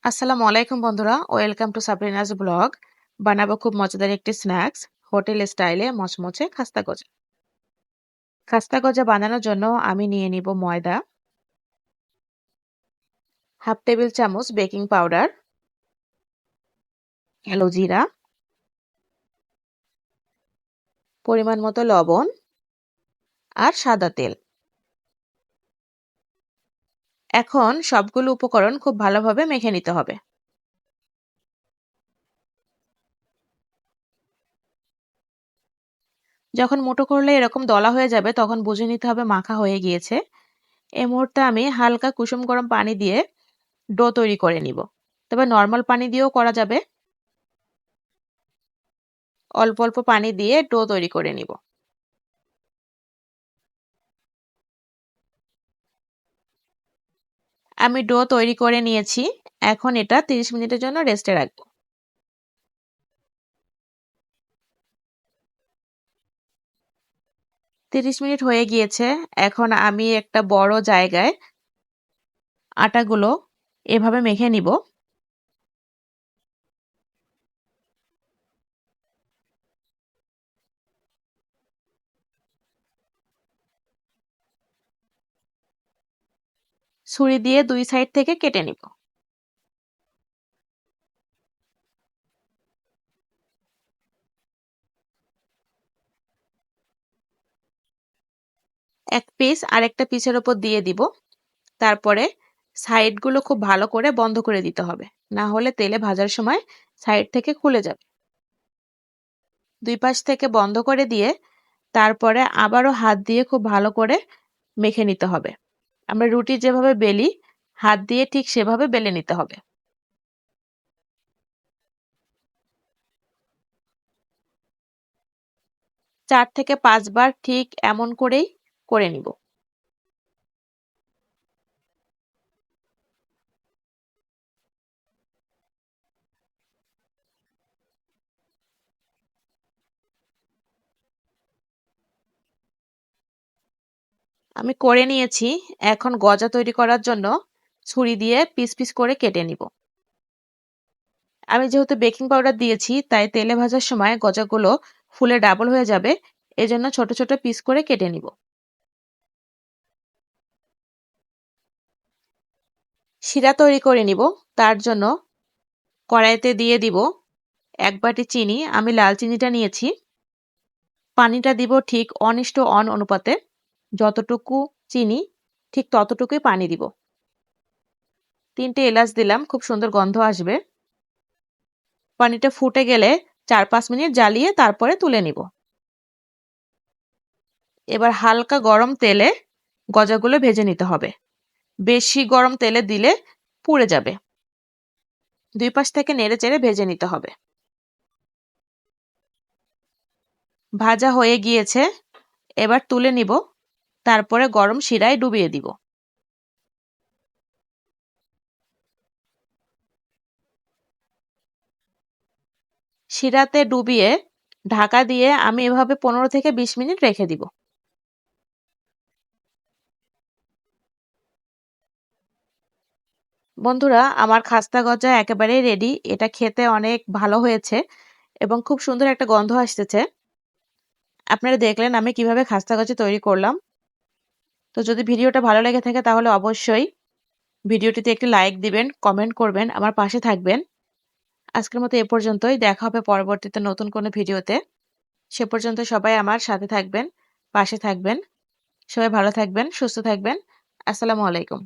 আসসালামু আলাইকুম বন্ধুরা, ওয়েলকাম টু সাবরিনাস ব্লগ। বানাবো খুব মজাদার একটি স্ন্যাক্স, হোটেল স্টাইলে মচমচে খাস্তা গজা। খাস্তা গজা বানানোর জন্য আমি নিয়ে নিব ময়দা, হাফ টেবিল চামচ বেকিং পাউডার, কালো জিরা, পরিমাণ মতো লবণ আর সাদা তেল। এখন সবগুলো উপকরণ খুব ভালোভাবে মেখে নিতে হবে। যখন মুঠো করলে এরকম দলা হয়ে যাবে তখন বুঝে নিতে হবে মাখা হয়ে গিয়েছে। এই মুহূর্তে আমি হালকা কুসুম গরম পানি দিয়ে ডো তৈরি করে নিব। তবে নর্মাল পানি দিয়েও করা যাবে। অল্প অল্প পানি দিয়ে ডো তৈরি করে নিব। আমি ডো তৈরি করে নিয়েছি। এখন এটা 30 মিনিটের জন্য রেস্টে রাখবো। 30 মিনিট হয়ে গিয়েছে। এখন আমি একটা বড় জায়গায় আটাগুলো এভাবে মেখে নিব। ছুরি দিয়ে 2 সাইড থেকে কেটে নিব। এক পিস আরেকটা পিসের উপর দিয়ে দিব। তারপরে সাইডগুলো খুব ভালো করে বন্ধ করে দিতে হবে। না হলে তেলে ভাজার সময় সাইড থেকে খুলে যাবে। 2 পাশ থেকে বন্ধ করে দিয়ে তারপরে আবারও হাত দিয়ে খুব ভালো করে মেখে নিতে হবে। আমরা রুটি যেভাবে বেলি, হাত দিয়ে ঠিক সেভাবে বেলে নিতে হবে। 4 থেকে 5 বার ঠিক এমন করেই করে নিব। আমি করে নিয়েছি। এখন গজা তৈরি করার জন্য ছুরি দিয়ে পিস পিস করে কেটে নিব। আমি যেহেতু বেকিং পাউডার দিয়েছি তাই তেলে ভাজার সময় গজাগুলো ফুলে ডাবল হয়ে যাবে। এজন্য ছোট ছোট পিস করে কেটে নিব। শিরা তৈরি করে নিব। তার জন্য কড়াইতে দিয়ে দিব 1 বাটি চিনি। আমি লাল চিনিটা নিয়েছি। পানিটা দিব ঠিক 1:1 অনুপাতে। যতটুকু চিনি ঠিক ততটুকুই পানি দিব। 3টে এলাচ দিলাম, খুব সুন্দর গন্ধ আসবে। পানিটা ফুটে গেলে 4-5 মিনিট জ্বালিয়ে তারপরে তুলে নিব। এবার হালকা গরম তেলে গজাগুলো ভেজে নিতে হবে। বেশি গরম তেলে দিলে পুড়ে যাবে। 2 পাশ থেকে নেড়েচেড়ে ভেজে নিতে হবে। ভাজা হয়ে গিয়েছে। এবার তুলে নিব। তারপরে গরম শিরায় ডুবিয়ে দিব। শিরাতে ডুবিয়ে ঢাকা দিয়ে আমি এভাবে 15 থেকে 20 মিনিট রেখে দিব। বন্ধুরা, আমার খাস্তা গজা একেবারেই রেডি। এটা খেতে অনেক ভালো হয়েছে এবং খুব সুন্দর একটা গন্ধ আসতেছে। আপনারা দেখলেন আমি কিভাবে খাস্তা গজা তৈরি করলাম। তো যদি ভিডিওটা ভালো লেগে থাকে তাহলে অবশ্যই ভিডিওটিতে একটি লাইক দিবেন, কমেন্ট করবেন, আমার পাশে থাকবেন। আজকের মতো এ পর্যন্তই। দেখা হবে পরবর্তীতে নতুন কোনো ভিডিওতে। সে পর্যন্ত সবাই আমার সাথে থাকবেন, পাশে থাকবেন। সবাই ভালো থাকবেন, সুস্থ থাকবেন। আসসালামু আলাইকুম।